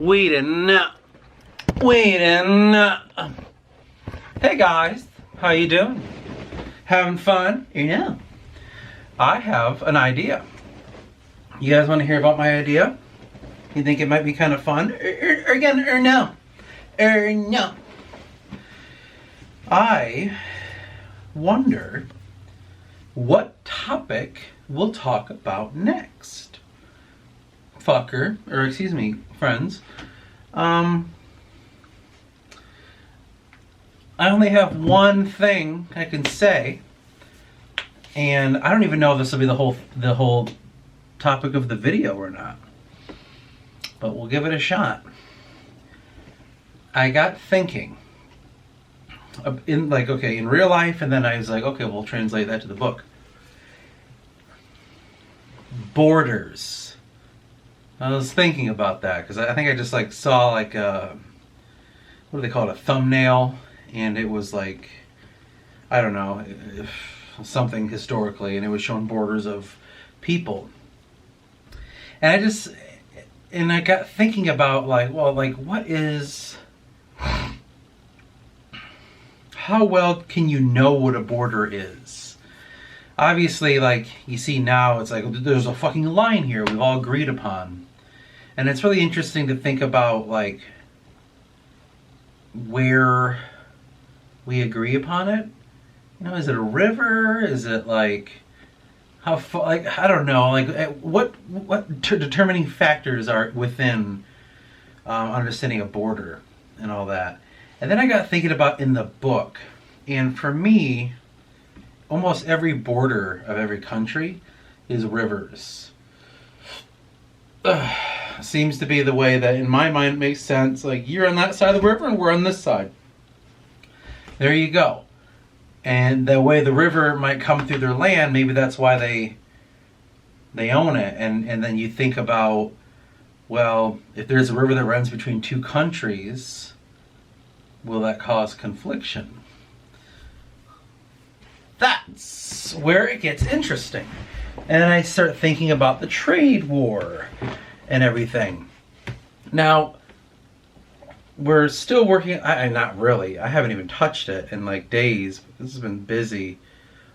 Waiting. Hey guys, how you doing? Having fun? You know, I have an idea. You guys want to hear about my idea? You think it might be kind of fun? Or no? No. I wonder what topic we'll talk about next. Friends. I only have one thing I can say, and I don't even know if this will be the whole topic of the video or not. But we'll give it a shot. I got thinking in real life, and then I was like, okay, we'll translate that to the book. Borders. I was thinking about that because I think I just saw what do they call it, a thumbnail, and it was like, I don't know, something historically, and it was showing borders of people. And I got thinking about how well can you know what a border is? Obviously, you see now, it's like there's a fucking line here we've all agreed upon. And it's really interesting to think about where we agree upon it. You know, is it a river? Is it how far? I don't know. What determining factors are within understanding a border and all that. And then I got thinking about in the book, and for me, almost every border of every country is rivers. Seems to be the way that in my mind makes sense. You're on that side of the river and we're on this side. There you go. And the way the river might come through their land, maybe that's why they own it. And then you think about, well, if there's a river that runs between two countries, will that cause confliction? That's where it gets interesting. And then I start thinking about the trade war and everything. Now, we're still working, not really, I haven't even touched it in days. This has been busy.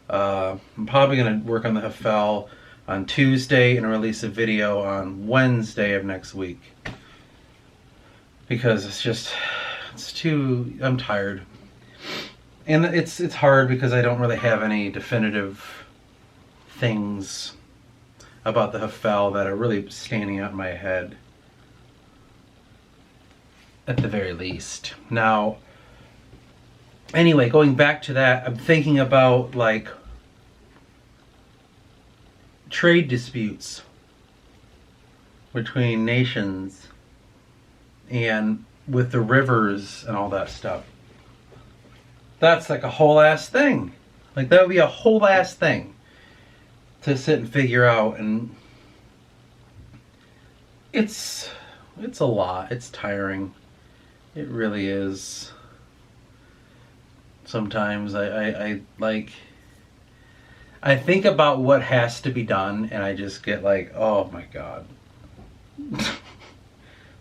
I'm probably going to work on the Hafel on Tuesday and release a video on Wednesday of next week. Because I'm tired. And it's hard because I don't really have any definitive things about the Hafel that are really standing out in my head, at the very least. Now, anyway, going back to that, I'm thinking about trade disputes between nations and with the rivers and all that stuff. That's a whole ass thing. That would be a whole ass thing to sit and figure out, and it's a lot. It's tiring. It really is. Sometimes I think about what has to be done, and I just get oh my god.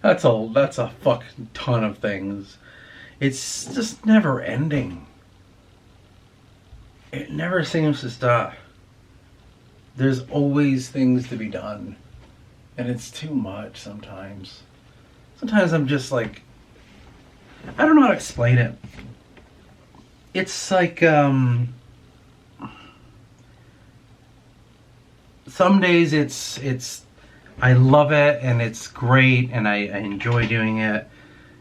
That's a fucking ton of things. It's just never ending. It never seems to stop. There's always things to be done. And it's too much sometimes. Sometimes I'm just I don't know how to explain it. It's some days it's I love it and it's great and I enjoy doing it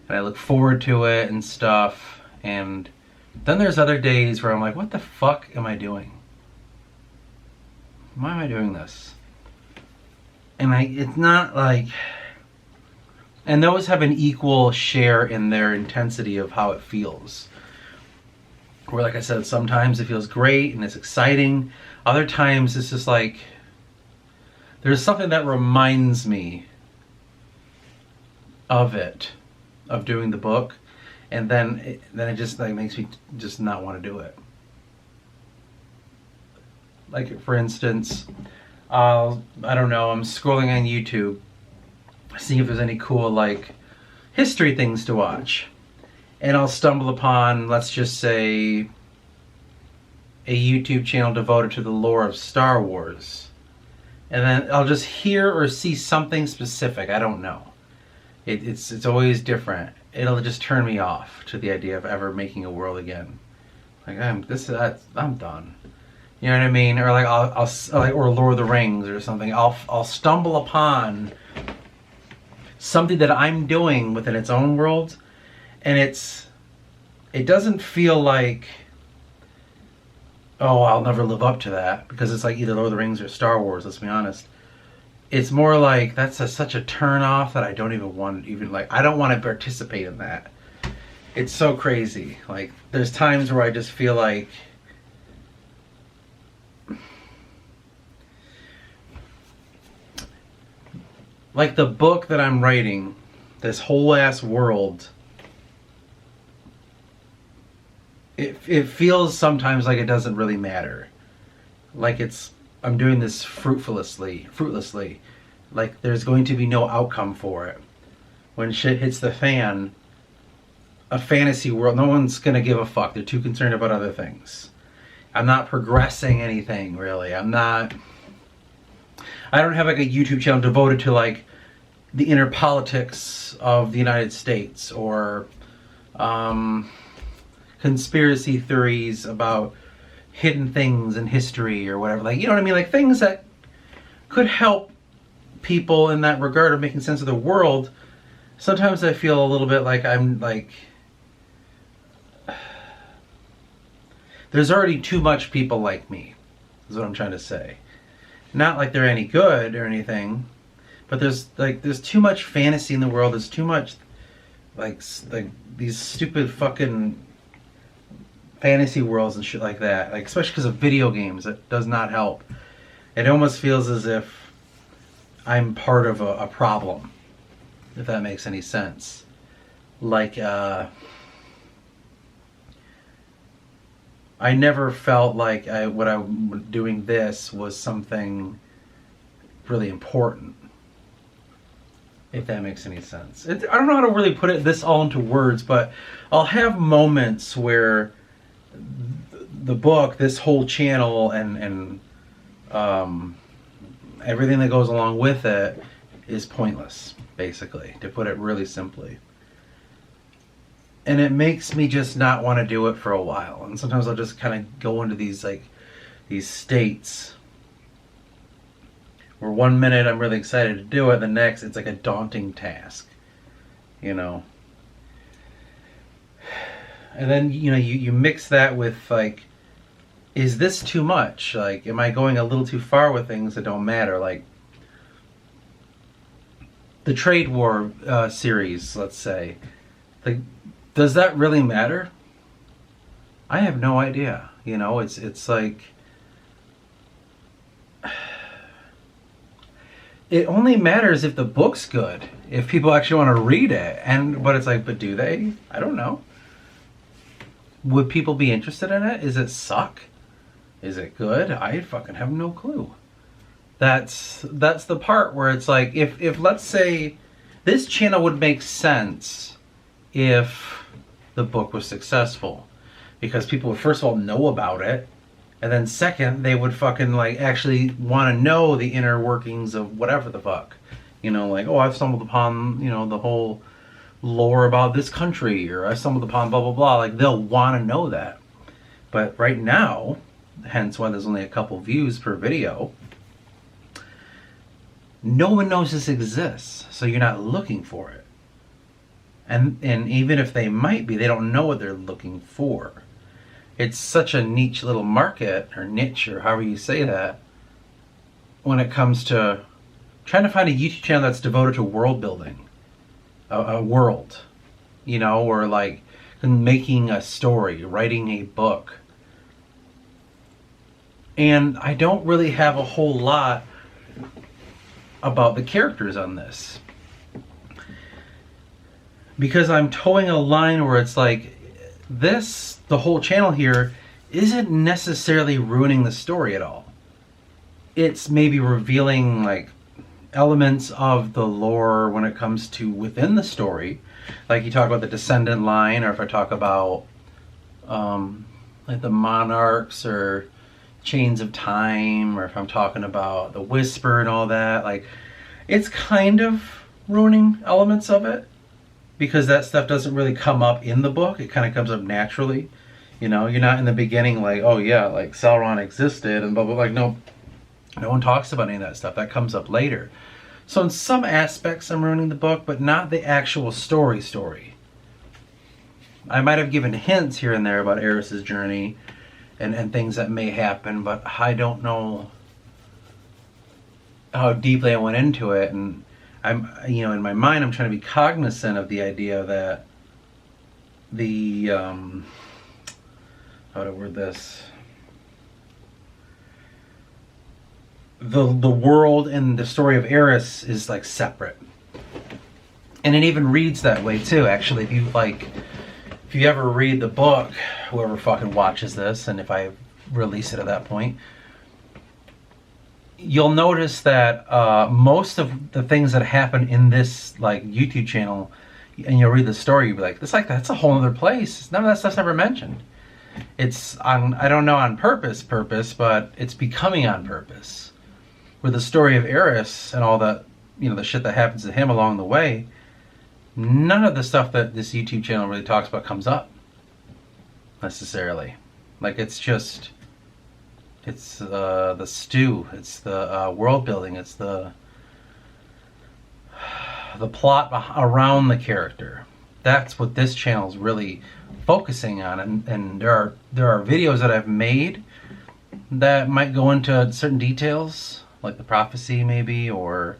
and I look forward to it and stuff. And then there's other days where I'm like, what the fuck am I doing? Why am I doing this? And it's not and those have an equal share in their intensity of how it feels. Where, like I said, sometimes it feels great and it's exciting. Other times it's just there's something that reminds me of doing the book. And then it just makes me just not want to do it. For instance, I don't know, I'm scrolling on YouTube, seeing if there's any cool history things to watch. And I'll stumble upon, let's just say, a YouTube channel devoted to the lore of Star Wars. And then I'll just hear or see something specific. I don't know. It's always different. It'll just turn me off to the idea of ever making a world again. Like I'm done. You know what I mean? Or like I'll like, or Lord of the Rings or something. I'll stumble upon something that I'm doing within its own world, and it doesn't feel like, oh, I'll never live up to that, because it's like either Lord of the Rings or Star Wars, let's be honest. It's more like that's such a turn off that I don't even want, I don't want to participate in that. It's so crazy. Like there's times where I just feel like the book that I'm writing, this whole ass world, it feels sometimes like it doesn't really matter. Like I'm doing this fruitlessly. Like there's going to be no outcome for it. When shit hits the fan, a fantasy world, no one's gonna give a fuck. They're too concerned about other things. I'm not progressing anything, really. I don't have like a YouTube channel devoted to like the inner politics of the United States, or conspiracy theories about hidden things in history or whatever. Like, you know what I mean? Like things that could help people in that regard of making sense of the world. Sometimes I feel a little bit like I'm like, there's already too much people like me, is what I'm trying to say. Not like they're any good or anything, but there's too much fantasy in the world. There's too much like these stupid fucking fantasy worlds and shit like that. Like especially because of video games, it does not help. It almost feels as if I'm part of a problem, if that makes any sense. Like I never felt like what I'm doing this was something really important, if that makes any sense. I don't know how to really put this all into words, but I'll have moments where the book, this whole channel, and everything that goes along with it is pointless, basically, to put it really simply. And it makes me just not want to do it for a while. And sometimes I'll just kind of go into these states where one minute I'm really excited to do it, the next it's like a daunting task, you know. And then, you know, you mix that with like, is this too much? Like, am I going a little too far with things that don't matter? Like the trade war series, let's say. Like, does that really matter? I have no idea. You know, it's like, it only matters if the book's good, if people actually want to read it. But it's like, but do they? I don't know. Would people be interested in it? Is it suck? Is it good? I fucking have no clue. That's the part where it's like, if let's say this channel would make sense if the book was successful, because people would first of all know about it, and then second, they would fucking like actually want to know the inner workings of whatever the fuck, you know, like, oh, I've stumbled upon, you know, the whole lore about this country, or I stumbled upon blah blah blah. Like, they'll want to know that. But right now, hence why there's only a couple views per video, no one knows this exists, so you're not looking for it. And even if they might be, they don't know what they're looking for. It's such a niche little market, or niche, or however you say that, when it comes to trying to find a YouTube channel that's devoted to world building. A world, you know, or like making a story, writing a book. And I don't really have a whole lot about the characters on this, because I'm towing a line where it's like, the whole channel here isn't necessarily ruining the story at all. It's maybe revealing like elements of the lore when it comes to within the story. Like you talk about the descendant line, or if I talk about like the monarchs or chains of time, or if I'm talking about the whisper and all that, like it's kind of ruining elements of it because that stuff doesn't really come up in the book. It kind of comes up naturally. You know, you're not in the beginning like, oh yeah, like Sauron existed and blah blah. Like no one talks about any of that stuff. That comes up later. So in some aspects, I'm ruining the book, but not the actual story. I might have given hints here and there about Eris's journey and things that may happen, but I don't know how deeply I went into it. And I'm, you know, in my mind, I'm trying to be cognizant of the idea that the, how to word this, the world and the story of Eris is like separate. And it even reads that way too, actually. If you ever read the book, whoever fucking watches this, and if I release it at that point, you'll notice that most of the things that happen in this like YouTube channel, and you'll read the story, you'll be like, that's a whole other place. None of that stuff's ever mentioned. It's on, I don't know on purpose, but it's becoming on purpose. With the story of Eris and all that, you know, the shit that happens to him along the way, none of the stuff that this YouTube channel really talks about comes up necessarily. Like it's just, it's the stew, it's the world building, it's the plot around the character. That's what this channel is really focusing on, and there are videos that I've made that might go into certain details, like the prophecy maybe, or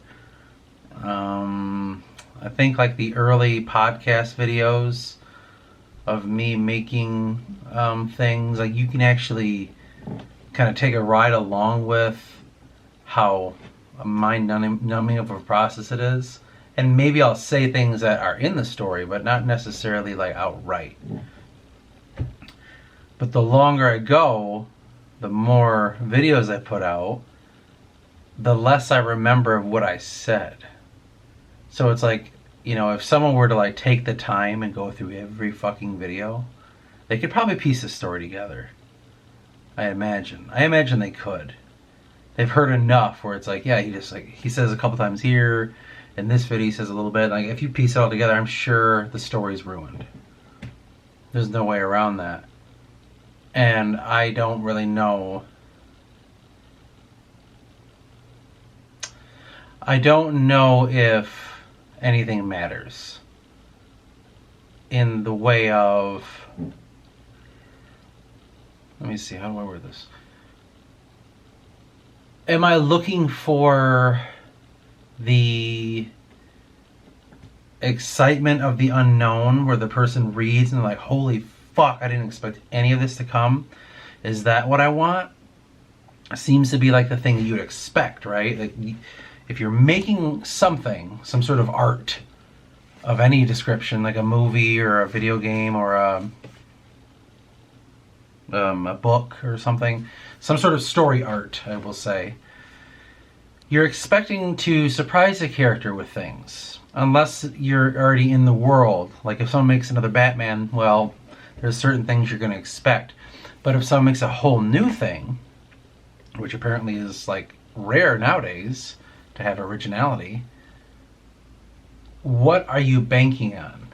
I think like the early podcast videos of me making things, like you can actually kind of take a ride along with how mind-numbing of a process it is. And maybe I'll say things that are in the story, but not necessarily like outright. But the longer I go, the more videos I put out, the less I remember of what I said. So it's like, you know, if someone were to like take the time and go through every fucking video, they could probably piece the story together. I imagine they could. They've heard enough where it's like, yeah, he says a couple times here, in this video he says a little bit. Like if you piece it all together, I'm sure the story's ruined. There's no way around that. And I don't really know. I don't know if anything matters in the way of, let me see, how do I word this? Am I looking for the excitement of the unknown where the person reads and they're like, holy fuck, I didn't expect any of this to come? Is that what I want? It seems to be like the thing that you would expect, right? Like if you're making something, some sort of art of any description, like a movie or a video game or a book or something, some sort of story art, I will say, you're expecting to surprise a character with things, unless you're already in the world. Like if someone makes another Batman, well, there's certain things you're going to expect. But if someone makes a whole new thing, which apparently is like rare nowadays to have originality, what are you banking on?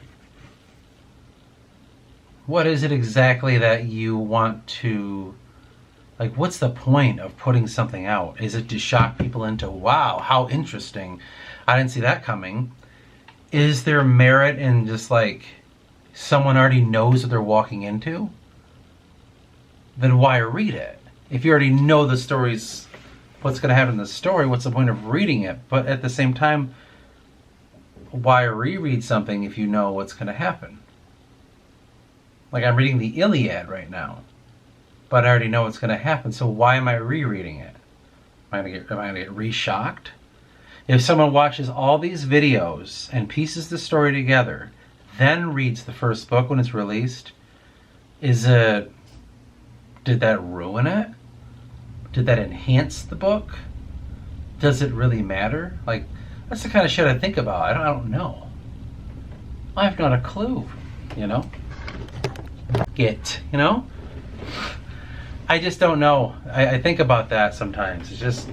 What is it exactly that you want to, like, what's the point of putting something out? Is it to shock people into, wow, how interesting, I didn't see that coming? Is there merit in just like someone already knows what they're walking into? Then why read it? If you already know the story's, what's going to happen in the story, what's the point of reading it? But at the same time, why reread something if you know what's going to happen? Like I'm reading the Iliad right now, but I already know what's going to happen, so why am I rereading it? Am I going to get re-shocked? If someone watches all these videos and pieces the story together, then reads the first book when it's released, did that ruin it? Did that enhance the book? does it really matter? Like, that's the kind of shit I think about. I don't know. I have not a clue, you know? You know? I just don't know. I think about that sometimes. It's just,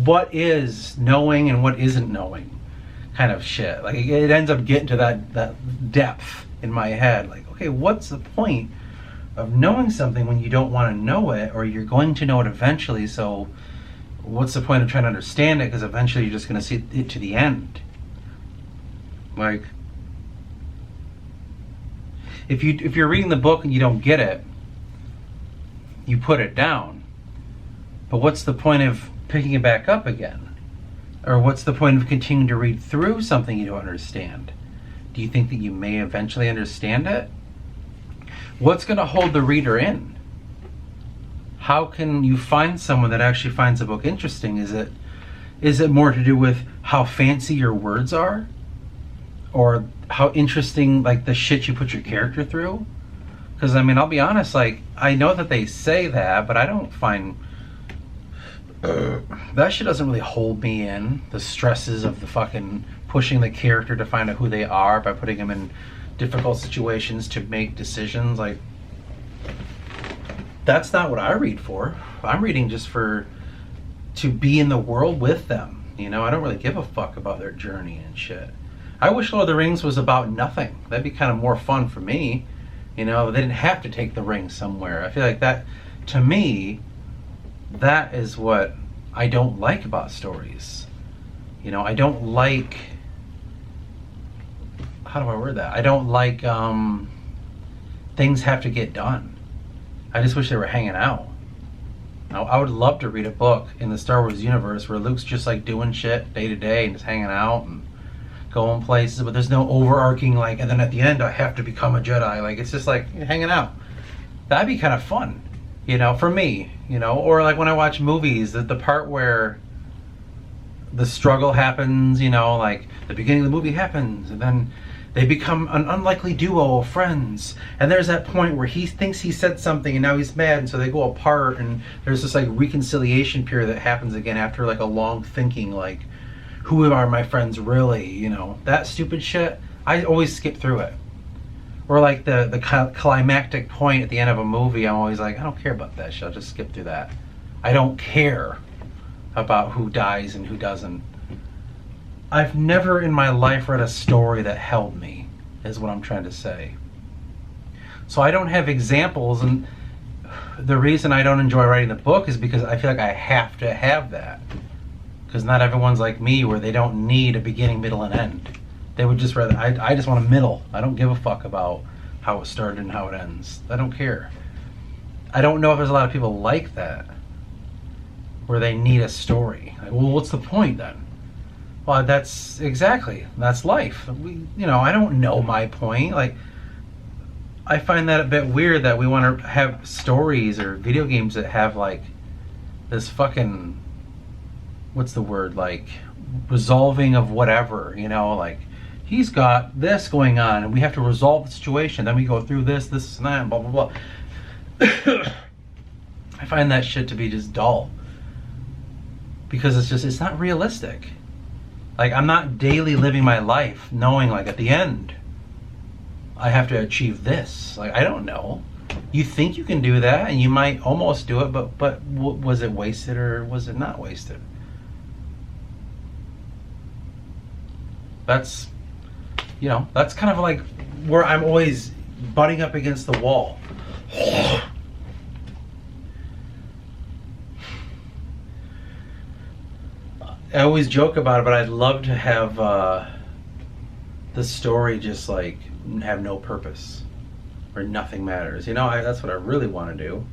what is knowing and what isn't knowing kind of shit. Like, it ends up getting to that depth in my head. Like, okay, what's the point of knowing something when you don't want to know it, or you're going to know it eventually, so what's the point of trying to understand it, because eventually you're just going to see it to the end. Like, if you're reading the book and you don't get it, you put it down. But what's the point of picking it back up again? Or what's the point of continuing to read through something you don't understand? Do you think that you may eventually understand it? What's going to hold the reader in? How can you find someone that actually finds a book interesting? Is it more to do with how fancy your words are? Or how interesting, like, the shit you put your character through? Because, I mean, I'll be honest, like, I know that they say that, but I don't find... that shit doesn't really hold me in. The stresses of the fucking pushing the character to find out who they are by putting them in difficult situations to make decisions. Like, that's not what I read for. I'm reading just to be in the world with them. You know, I don't really give a fuck about their journey and shit. I wish Lord of the Rings was about nothing. That'd be kind of more fun for me. You know, they didn't have to take the ring somewhere. I feel like that, to me, that is what I don't like about stories. You know, I don't like... how do I word that? I don't like things have to get done. I just wish they were hanging out. Now, I would love to read a book in the Star Wars universe where Luke's just like doing shit day to day and just hanging out and going places, but there's no overarching, like, and then at the end I have to become a Jedi. Like, it's just like hanging out. That'd be kind of fun, you know, for me, you know. Or like when I watch movies, the part where the struggle happens, you know, like the beginning of the movie happens and then they become an unlikely duo of friends, and there's that point where he thinks he said something and now he's mad, and so they go apart, and there's this like reconciliation period that happens again after like a long thinking, like, who are my friends really, you know, that stupid shit. I always skip through it. Or like the climactic point at the end of a movie, I'm always like, I don't care about that shit, I'll just skip through that. I don't care about who dies and who doesn't. I've never in my life read a story that held me, is what I'm trying to say. So I don't have examples, and the reason I don't enjoy writing the book is because I feel like I have to have that. Because not everyone's like me, where they don't need a beginning, middle, and end. They would just rather, I just want a middle. I don't give a fuck about how it started and how it ends. I don't care. I don't know if there's a lot of people like that, where they need a story. Like, well, what's the point then? Well, that's life. You know, I don't know my point. Like, I find that a bit weird that we want to have stories or video games that have like this fucking, what's the word, like resolving of whatever, you know, like he's got this going on and we have to resolve the situation, then we go through this and that, and blah blah blah. I find that shit to be just dull, because it's not realistic. Like, I'm not daily living my life knowing, like, at the end I have to achieve this. Like, I don't know. You think you can do that, and you might almost do it, but was it wasted or was it not wasted? That's, you know, that's kind of like where I'm always butting up against the wall. I always joke about it, but I'd love to have the story just like have no purpose, or nothing matters. You know, that's what I really want to do.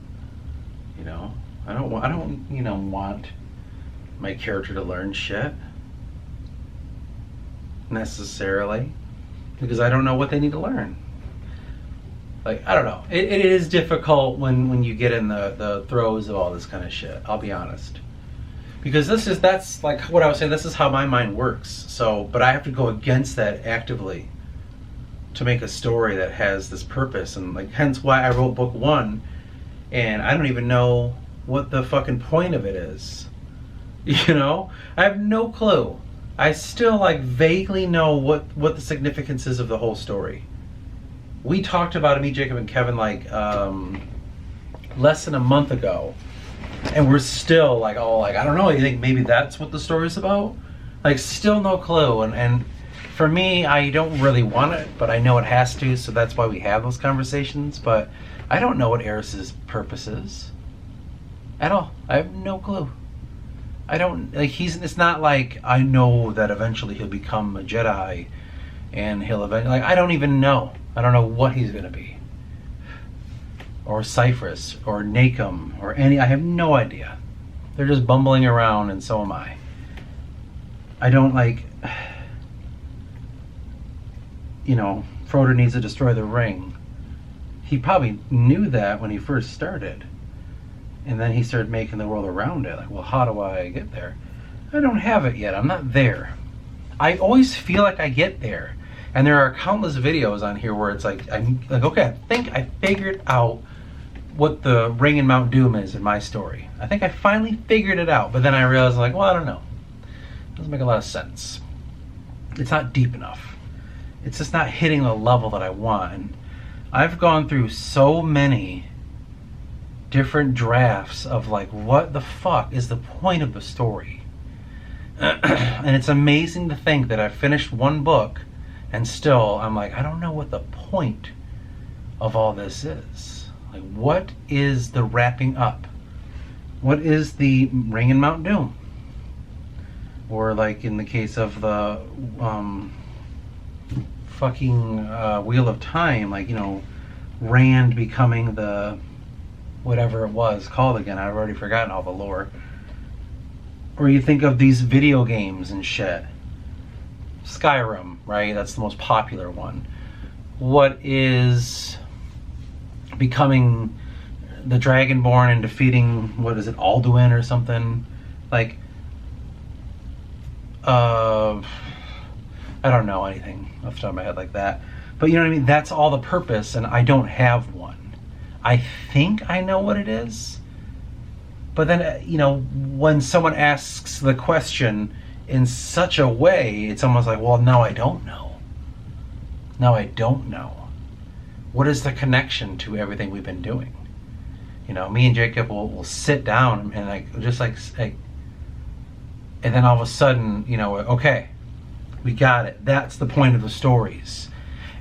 You know, I don't, you know, want my character to learn shit necessarily, because I don't know what they need to learn. Like, I don't know. It is difficult when you get in the throes of all this kind of shit. I'll be honest. Because that's like what I was saying, this is how my mind works. So, but I have to go against that actively to make a story that has this purpose, and like hence why I wrote book 1, and I don't even know what the fucking point of it is. You know, I have no clue. I still like vaguely know what the significance is of the whole story. We talked about it, me, Jacob, and Kevin, like less than a month ago, and we're still like, oh, like I don't know. You think maybe that's what the story's about? Like, still no clue. And for me, I don't really want it, but I know it has to, so that's why we have those conversations. But I don't know what Eris's purpose is at all. I have no clue. I don't like. It's not like I know that eventually he'll become a Jedi, and he'll eventually. Like, I don't even know. I don't know what he's gonna be, or Cypherus, or Nacum, or any. I have no idea. They're just bumbling around, and so am I. I don't like. You know, Frodo needs to destroy the ring. He probably knew that when he first started. And then he started making the world around it. Like, well, how do I get there? I don't have it yet. I'm not there. I always feel like I get there. And there are countless videos on here where it's like, I'm like, okay, I think I figured out what the ring in Mount Doom is in my story. I think I finally figured it out. But then I realized, like, well, I don't know. It doesn't make a lot of sense. It's not deep enough. It's just not hitting the level that I want. And I've gone through so many different drafts of like, what the fuck is the point of the story? And it's amazing to think that I finished one book and still I'm like, I don't know what the point of all this is. Like, what is the wrapping up? What is the ring in Mount Doom? Or like in the case of the fucking Wheel of Time, like, you know, Rand becoming the whatever it was called again. I've already forgotten all the lore. Or you think of these video games and shit. Skyrim, right? That's the most popular one. What is becoming the Dragonborn and defeating, what is it, Alduin or something? Like, I don't know anything off the top of my head like that. But you know what I mean? That's all the purpose, and I don't have one. I think I know what it is. But then, you know, when someone asks the question in such a way, it's almost like, well, no, I don't know. No, I don't know. What is the connection to everything we've been doing? You know, me and Jacob will sit down and like, just like, and then all of a sudden, you know, okay, we got it. That's the point of the stories.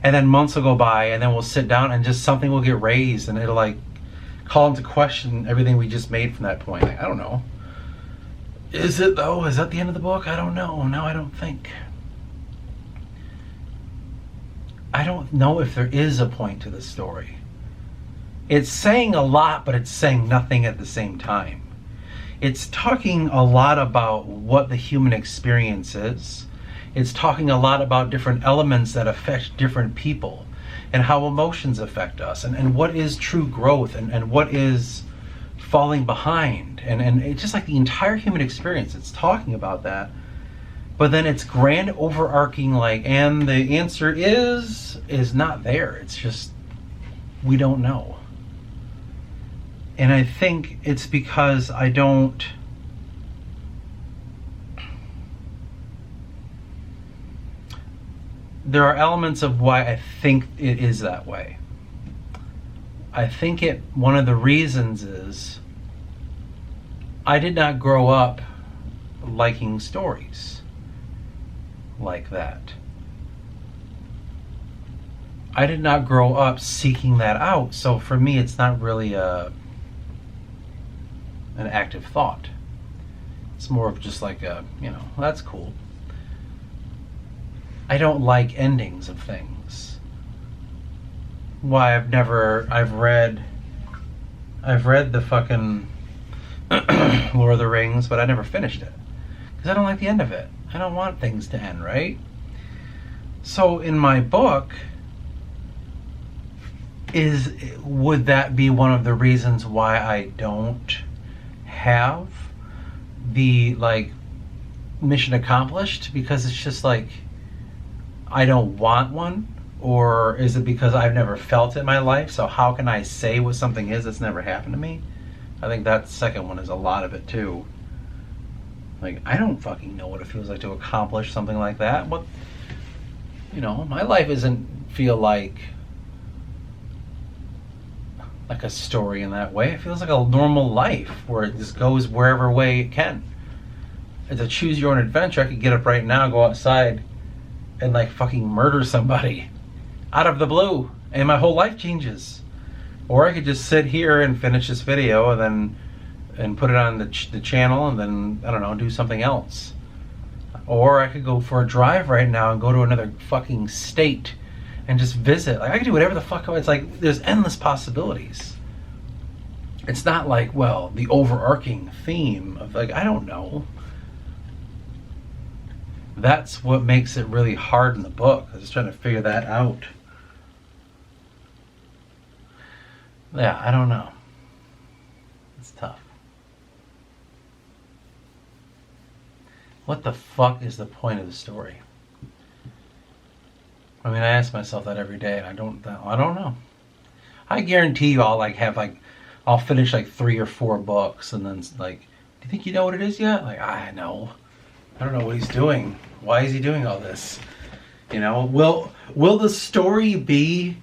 And then months will go by, and then we'll sit down and just something will get raised, and it'll like call into question everything we just made from that point. Like, I don't know. Is it though? Is that the end of the book? I don't know. No, I don't think. I don't know if there is a point to the story. It's saying a lot, but it's saying nothing at the same time. It's talking a lot about what the human experience is. It's talking a lot about different elements that affect different people and how emotions affect us and what is true growth and what is falling behind. And it's just like the entire human experience. It's talking about that. But then it's grand overarching, like, and the answer is not there. It's just, we don't know. And I think it's because I don't... There are elements of why I think it is that way. I think one of the reasons is I did not grow up liking stories like that. I did not grow up seeking that out, so for me it's not really an active thought. It's more of just like a, you know, that's cool. I don't like endings of things. Why I've read the fucking Lord of the Rings, but I never finished it. Because I don't like the end of it. I don't want things to end, right? So in my book, would that be one of the reasons why I don't have the, like, mission accomplished? Because it's just like, I don't want one? Or is it because I've never felt it in my life, so how can I say what something is that's never happened to me? I think that second one is a lot of it too. Like, I don't fucking know what it feels like to accomplish something like that. What, you know, my life doesn't feel like a story in that way. It feels like a normal life where it just goes wherever way it can. It's a choose your own adventure. I could get up right now, go outside, and like fucking murder somebody out of the blue, and my whole life changes. Or I could just sit here and finish this video and put it on the channel, and then, I don't know, do something else. Or I could go for a drive right now and go to another fucking state and just visit. Like, I could do whatever the fuck. It's like, there's endless possibilities. It's not like, well, the overarching theme of, like, I don't know. That's what makes it really hard in the book. I was just trying to figure that out. Yeah, I don't know. It's tough. What the fuck is the point of the story? I mean, I ask myself that every day, and I don't know. I guarantee you, I'll finish like 3 or 4 books, and then like, do you think you know what it is yet? Like, I know. I don't know what he's doing. Why is he doing all this? You know, will the story be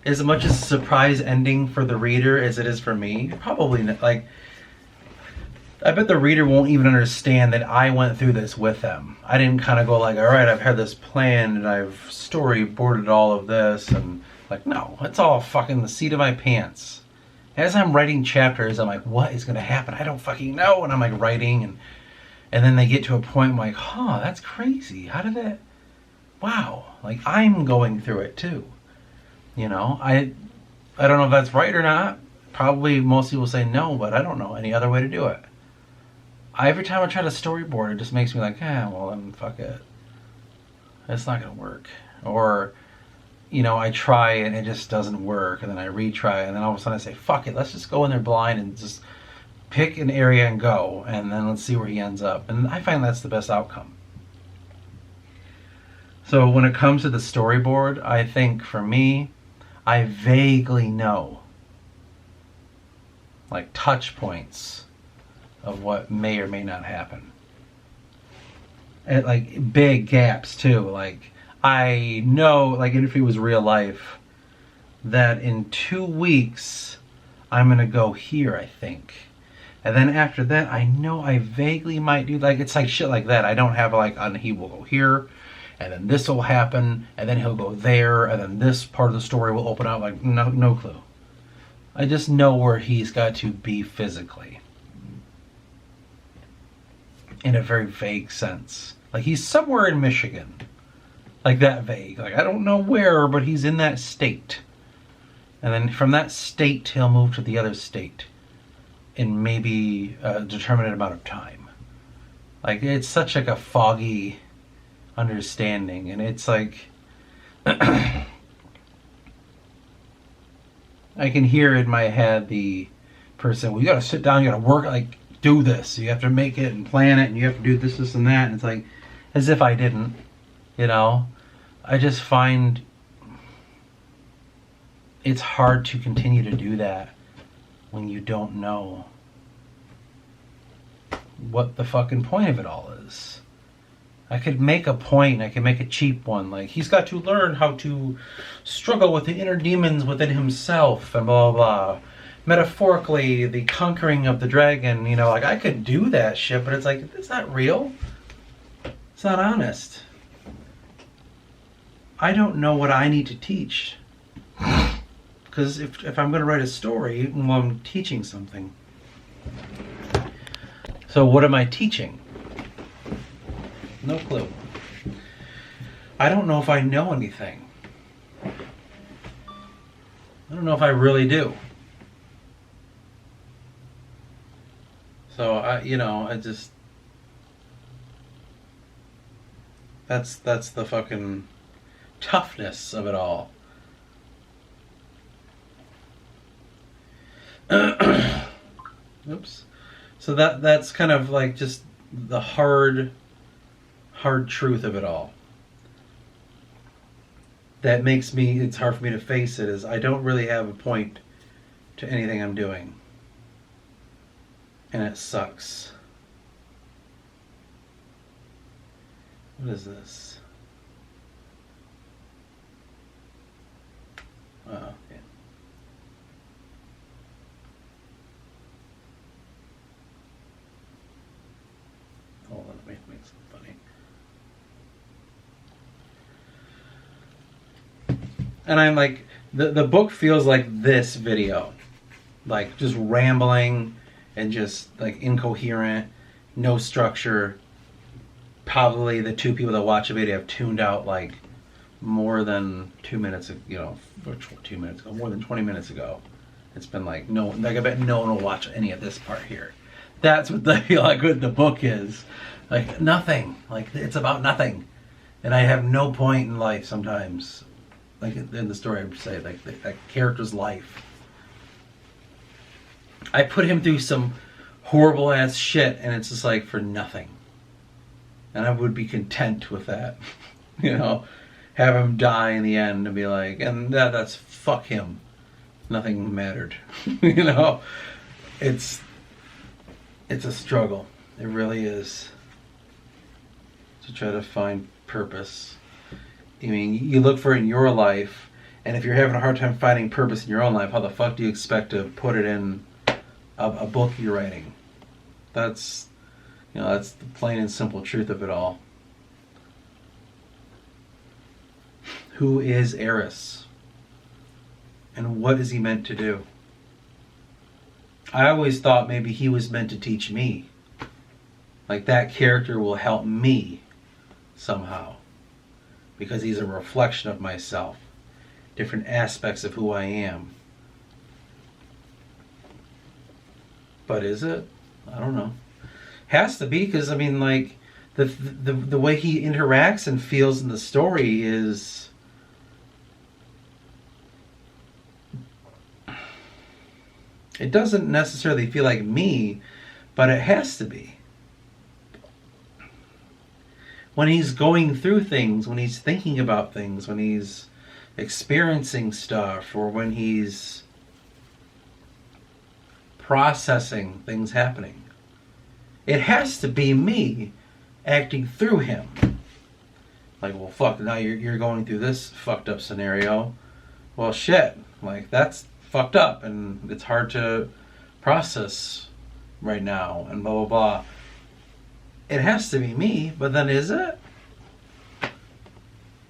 as much as a surprise ending for the reader as it is for me? Probably not. Like, I bet the reader won't even understand that I went through this with them. I didn't kind of go like, all right, I've had this plan and I've storyboarded all of this, and like, no, it's all fucking the seat of my pants. As I'm writing chapters, I'm like, what is going to happen? I don't fucking know. And I'm like writing, and then they get to a point, I'm like, huh, that's crazy. How did that? Wow. Like, I'm going through it too. You know, I don't know if that's right or not. Probably most people say no, but I don't know any other way to do it. Every time I try to storyboard, it just makes me like, well then fuck it. It's not gonna work. Or, you know, I try and it just doesn't work, and then I retry, and then all of a sudden I say, fuck it, let's just go in there blind and just pick an area and go, and then let's see where he ends up. And I find that's the best outcome. So when it comes to the storyboard, I think for me, I vaguely know, like, touch points of what may or may not happen. And like big gaps too. Like, I know, like, if it was real life, that in 2 weeks I'm gonna go here, I think. And then after that, I know I vaguely might do, like, it's like shit like that. I don't have like, he will go here, and then this will happen, and then he'll go there, and then this part of the story will open up. Like, no clue. I just know where he's got to be physically. In a very vague sense. Like, he's somewhere in Michigan. Like, that vague. Like, I don't know where, but he's in that state. And then from that state, he'll move to the other state in maybe a determinate amount of time. Like, it's such like a foggy understanding. And it's like, I can hear in my head the person, well, you gotta sit down, you gotta work, like, do this. You have to make it and plan it, and you have to do this, and that. And it's like, as if I didn't, you know? I just find it's hard to continue to do that when you don't know what the fucking point of it all is. I could make a point, I could make a cheap one, like, he's got to learn how to struggle with the inner demons within himself, and blah, blah, blah. Metaphorically, the conquering of the dragon, you know, like, I could do that shit, but it's like, it's not real. It's not honest. I don't know what I need to teach. Because if I'm going to write a story, well, I'm teaching something. So what am I teaching? No clue. I don't know if I know anything. I don't know if I really do. So I just, that's the fucking toughness of it all. Oops. So that's kind of like just the hard truth of it all. That makes it's hard for me to face it, is I don't really have a point to anything I'm doing. And it sucks. What is this? Oh, yeah. Hold on, let me make something funny. And I'm like, the book feels like this video. Like, just rambling and just, like, incoherent, no structure. Probably the two people that watch the video have tuned out, like, more than 2 minutes, you know, 2 minutes ago, more than 20 minutes ago. It's been like, no, like, I bet no one will watch any of this part here. That's what I feel like what the book is. Like, nothing. Like, it's about nothing. And I have no point in life sometimes. Like, in the story, I would say, like, that character's life. I put him through some horrible ass shit, and it's just like for nothing. And I would be content with that. You know, have him die in the end and be like, and that's fuck him. Nothing mattered. You know, it's a struggle. It really is. To try to find purpose. I mean, you look for it in your life, and if you're having a hard time finding purpose in your own life, how the fuck do you expect to put it in a book you're writing? That's, you know, that's the plain and simple truth of it all. Who is Eris? And what is he meant to do? I always thought maybe he was meant to teach me. Like, that character will help me somehow. Because he's a reflection of myself. Different aspects of who I am. But is it? I don't know. Has to be, because I mean, like, the way he interacts and feels in the story is, it doesn't necessarily feel like me, but it has to be. When he's going through things, when he's thinking about things, when he's experiencing stuff, or when he's processing things happening, it has to be me acting through him. Like, well, fuck, now you're going through this fucked up scenario. Well, shit, like, that's fucked up, and it's hard to process right now, and blah, blah, blah. It has to be me, but then is it?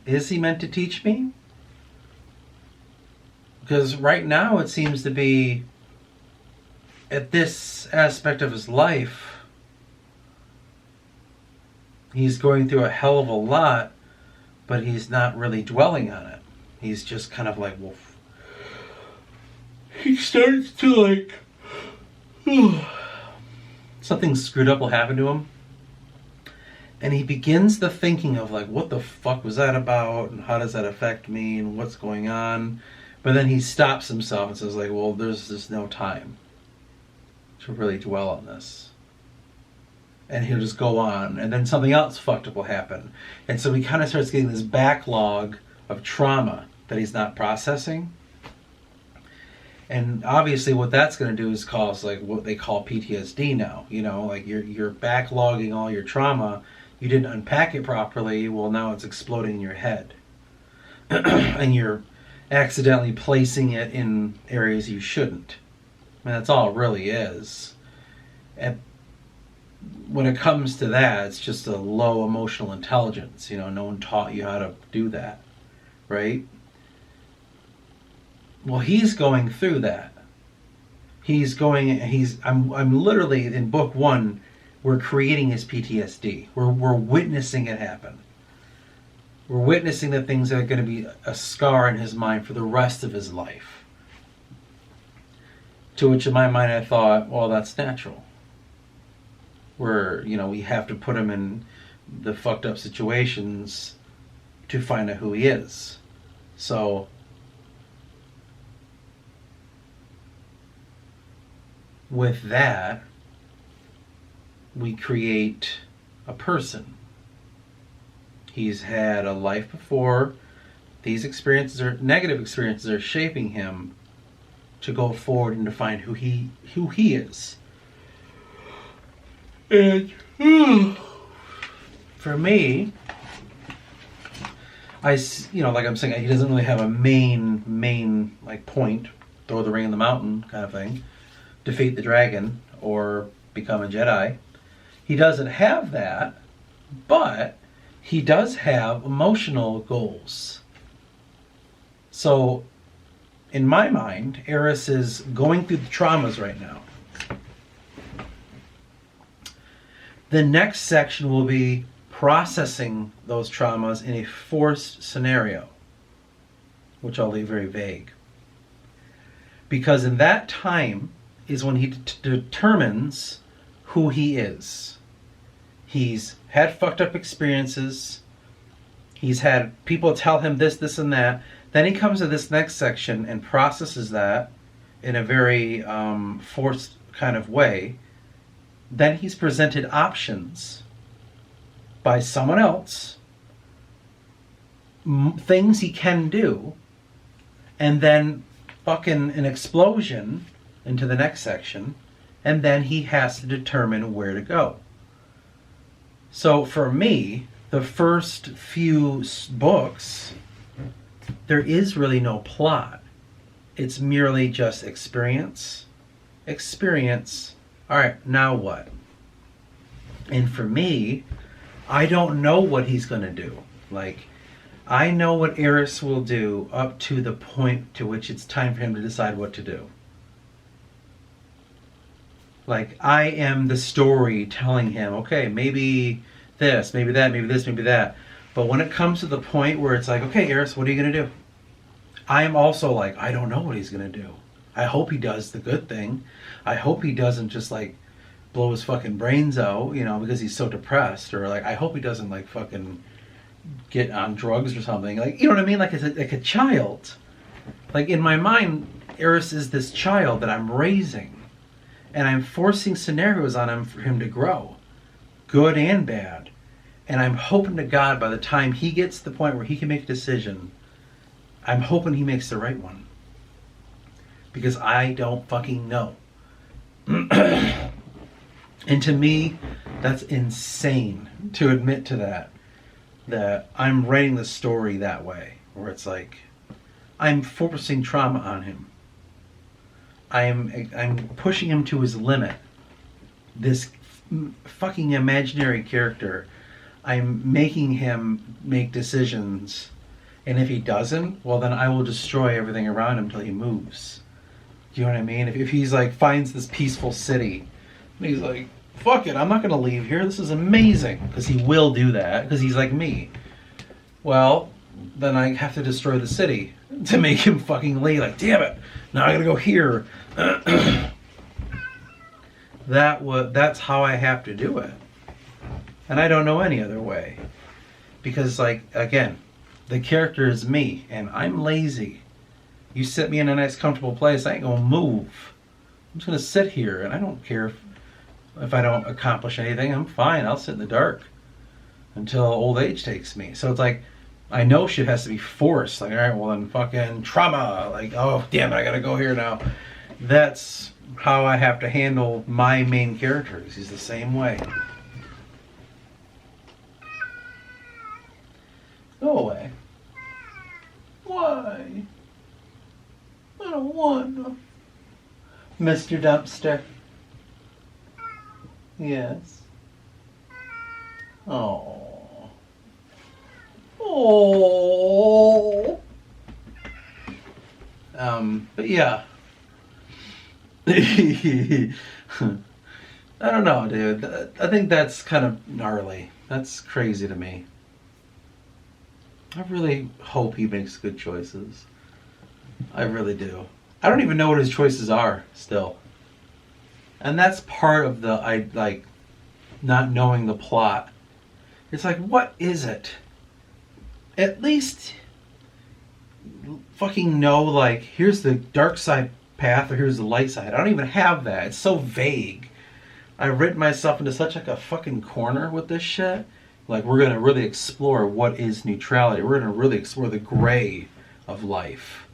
Is he meant to teach me? Because right now it seems to be, at this aspect of his life, he's going through a hell of a lot, but he's not really dwelling on it. He's just kind of like, well, he starts to like, something screwed up will happen to him. And he begins the thinking of like, what the fuck was that about? And how does that affect me? And what's going on? But then he stops himself and says like, well, there's just no time to really dwell on this. And he'll just go on. And then something else fucked up will happen. And so he kind of starts getting this backlog of trauma that he's not processing. And obviously what that's going to do is cause like what they call PTSD now. You know, like you're backlogging all your trauma. You didn't unpack it properly. Well, now it's exploding in your head. And you're accidentally placing it in areas you shouldn't. I mean, that's all it really is. And when it comes to that, it's just a low emotional intelligence. You know, no one taught you how to do that, right? Well, he's going through that. I'm literally in book 1, we're creating his PTSD. We're witnessing it happen. We're witnessing the things that are going to be a scar in his mind for the rest of his life. To which in my mind I thought, well, that's natural. We have to put him in the fucked up situations to find out who he is. So with that, we create a person. He's had a life before. These negative experiences are shaping him to go forward and to find who he is. And for me, like I'm saying, he doesn't really have a main like point. Throw the ring in the mountain kind of thing. Defeat the dragon or become a Jedi. He doesn't have that, but he does have emotional goals. So, in my mind, Eris is going through the traumas right now. The next section will be processing those traumas in a forced scenario, which I'll leave very vague. Because in that time is when he determines who he is. He's had fucked up experiences. He's had people tell him this, this, and that. Then he comes to this next section and processes that in a very forced kind of way. Then he's presented options by someone else, things he can do, and then fucking an explosion into the next section, and then he has to determine where to go. So for me, the first few books, there is really no plot. It's merely just experience. All right, now what? And for me, I don't know what he's going to do. Like, I know what Eris will do up to the point to which it's time for him to decide what to do. Like, I am the story telling him, okay, maybe this, maybe that, maybe this, maybe that. But when it comes to the point where it's like, okay, Eris, what are you going to do? I am also like, I don't know what he's going to do. I hope he does the good thing. I hope he doesn't just like blow his fucking brains out, because he's so depressed. Or like, I hope he doesn't like fucking get on drugs or something. Like, you know what I mean? Like, like a child. Like, in my mind, Eris is this child that I'm raising. And I'm forcing scenarios on him for him to grow. Good and bad. And I'm hoping to God by the time he gets to the point where he can make a decision, I'm hoping he makes the right one. Because I don't fucking know. And to me, that's insane to admit to that I'm writing the story that way, where it's like I'm forcing trauma on him. I'm pushing him to his limit. This fucking imaginary character, I'm making him make decisions, and if he doesn't, well then I will destroy everything around him until he moves. Do you know what I mean? If he's like finds this peaceful city, and he's like, fuck it, I'm not gonna leave here, this is amazing, because he will do that, because he's like me. Well, then I have to destroy the city to make him fucking leave. Like, damn it, now I gotta go here. That's how I have to do it. And I don't know any other way. Because, like, again, the character is me, and I'm lazy. You sit me in a nice, comfortable place, I ain't gonna move. I'm just gonna sit here, and I don't care if I don't accomplish anything. I'm fine, I'll sit in the dark until old age takes me. So it's like, I know shit has to be forced. Like, all right, well then fucking trauma. Like, oh, damn it, I gotta go here now. That's how I have to handle my main characters. He's the same way. Go away. Why? I don't want to. Mr. Dumpster. Yes. Oh. Oh. But yeah. I don't know, dude. I think that's kind of gnarly. That's crazy to me. I really hope he makes good choices. I really do. I don't even know what his choices are still. And that's part of the not knowing the plot. It's like, what is it? At least fucking know, like, here's the dark side path or here's the light side. I don't even have that. It's so vague. I've written myself into such like a fucking corner with this shit. Like, we're gonna really explore what is neutrality. We're gonna really explore the gray of life.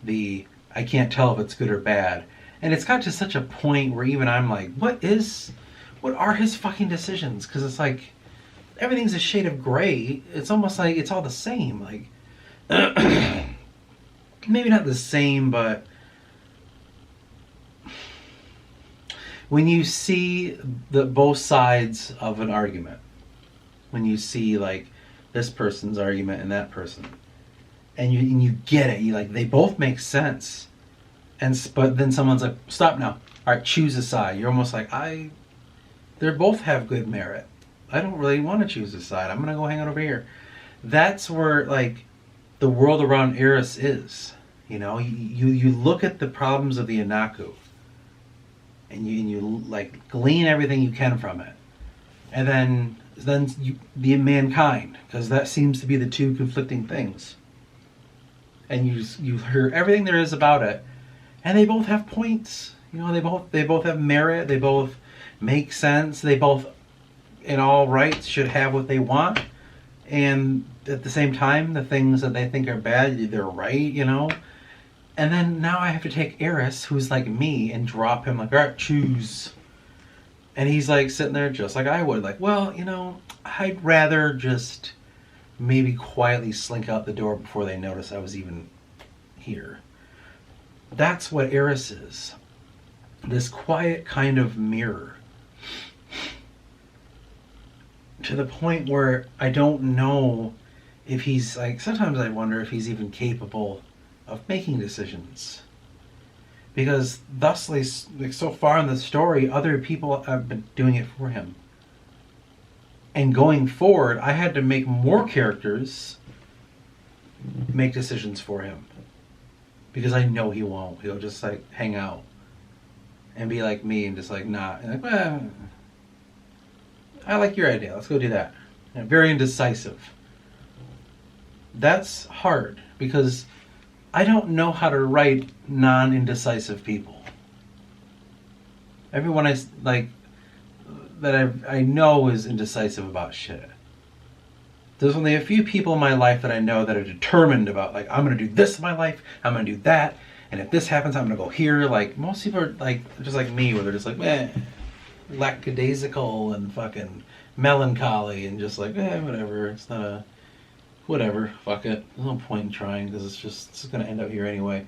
I can't tell if it's good or bad. And it's got to such a point where even I'm like, what are his fucking decisions? Because it's like, everything's a shade of gray. It's almost like it's all the same. Like maybe not the same, but when you see the both sides of an argument, when you see like this person's argument and that person, and you get it, you like they both make sense, but then someone's like, stop now, all right, choose a side. You're almost like they both have good merit. I don't really want to choose a side. I'm gonna go hang out over here. That's where like the world around Eris is. You know, you look at the problems of the Inaku, and you like glean everything you can from it, and then the mankind, because that seems to be the two conflicting things, and you hear everything there is about it, and they both have points. You know, they both have merit. They both make sense. They both, in all rights, should have what they want, and at the same time, the things that they think are bad, they're right. You know. And then now I have to take Eris, who's like me, and drop him like, all right, choose. And he's like sitting there just like I would, like, well, you know, I'd rather just maybe quietly slink out the door before they notice I was even here. That's what Eris is. This quiet kind of mirror. To the point where I don't know if he's like, sometimes I wonder if he's even capable of making decisions, because thusly, like so far in the story, other people have been doing it for him, and going forward I had to make more characters make decisions for him, because I know he won't. He'll just like hang out and be like me and just like not, and like, well, I like your idea, let's go do that. And very indecisive. That's hard because I don't know how to write non-indecisive people. Everyone I like that I know is indecisive about shit. There's only a few people in my life that I know that are determined about, like, I'm gonna do this in my life, I'm gonna do that, and if this happens, I'm gonna go here. Like, most people are like just like me, where they're just like, lackadaisical and fucking melancholy and just like, whatever. It's not a whatever, fuck it. There's no point in trying because it's going to end up here anyway.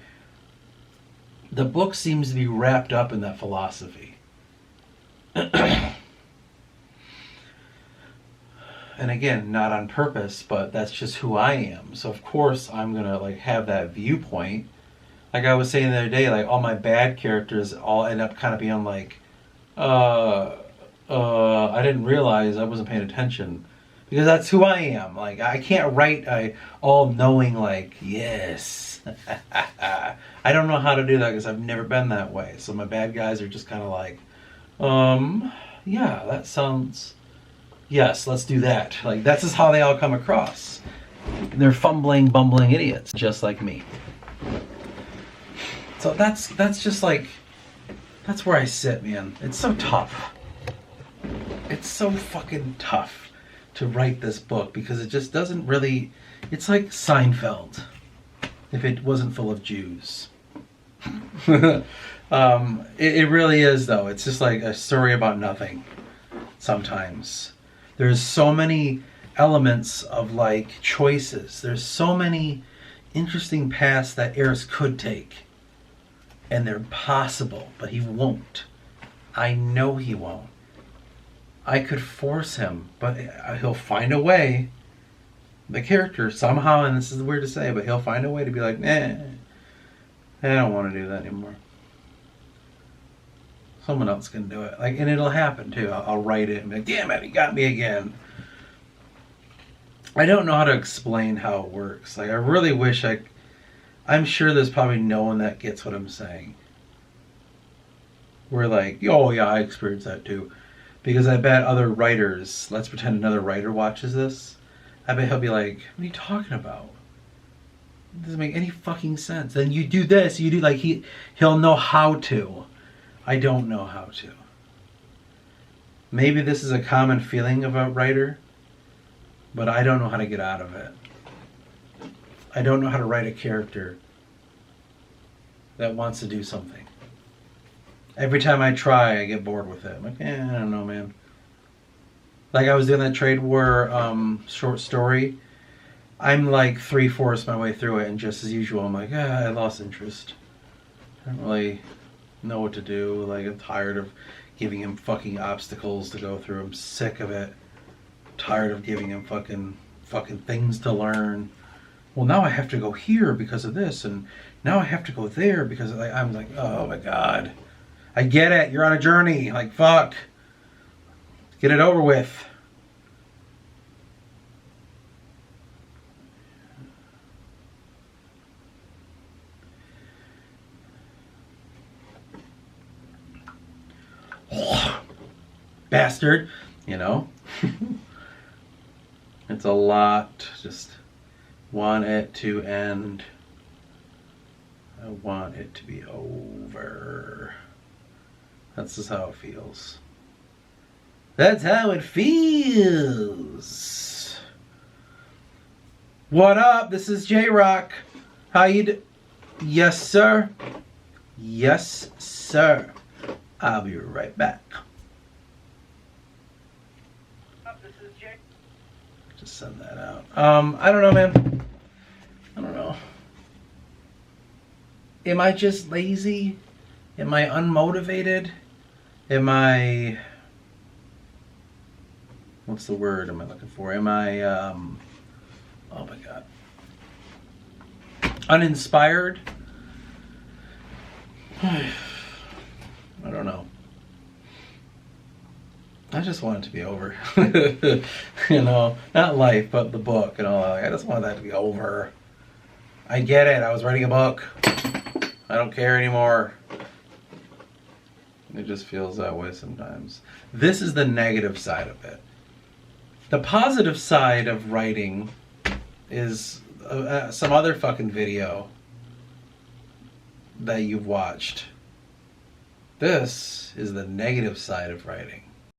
The book seems to be wrapped up in that philosophy. And again, not on purpose, but that's just who I am. So of course I'm going to like have that viewpoint. Like I was saying the other day, like all my bad characters all end up kind of being like, I didn't realize, I wasn't paying attention. Because that's who I am. Like, I can't write a all-knowing, like, yes. I don't know how to do that because I've never been that way. So my bad guys are just kind of like, yeah, that sounds, yes, let's do that. Like, that's just how they all come across. They're fumbling, bumbling idiots, just like me. So that's just like, that's where I sit, man. It's so tough. It's so fucking tough to write this book because it just doesn't really, it's like Seinfeld if it wasn't full of Jews. It really is though. It's just like a story about nothing sometimes. There's so many elements of like choices. There's so many interesting paths that Eris could take, and they're possible, but he won't. I know he won't. I could force him, but he'll find a way. The character somehow, and this is weird to say, but he'll find a way to be like, I don't want to do that anymore. Someone else can do it. Like, and it'll happen too. I'll write it and be like, damn it, he got me again. I don't know how to explain how it works. Like, I really wish I'm sure there's probably no one that gets what I'm saying. We're like, oh yeah, I experienced that too. Because I bet other writers, let's pretend another writer watches this, I bet he'll be like, what are you talking about? It doesn't make any fucking sense. Then you do this, you do like, he'll know how to. I don't know how to. Maybe this is a common feeling of a writer, but I don't know how to get out of it. I don't know how to write a character that wants to do something. Every time I try, I get bored with it. I'm like, I don't know, man. Like I was doing that trade war short story. I'm like 3/4 my way through it, and just as usual, I'm like, I lost interest. I don't really know what to do. Like I'm tired of giving him fucking obstacles to go through. I'm sick of it. Tired of giving him fucking things to learn. Well, now I have to go here because of this, and now I have to go there because I'm like, oh my god. I get it. You're on a journey. Like, fuck. Get it over with. Bastard. You know? It's a lot. Just want it to end. I want it to be over. That's just how it feels. That's how it feels. What up? This is J-Rock. How you do? Yes, sir. Yes, sir. I'll be right back. This is Jay. Just send that out. I don't know, man. I don't know. Am I just lazy? Am I unmotivated? Am I... What's the word am I looking for? Am I, oh my god. Uninspired? I don't know. I just want it to be over. You know, not life, but the book and all that. I just want that to be over. I get it. I was writing a book. I don't care anymore. It just feels that way sometimes. This is the negative side of it. The positive side of writing is some other fucking video that you've watched. This is the negative side of writing.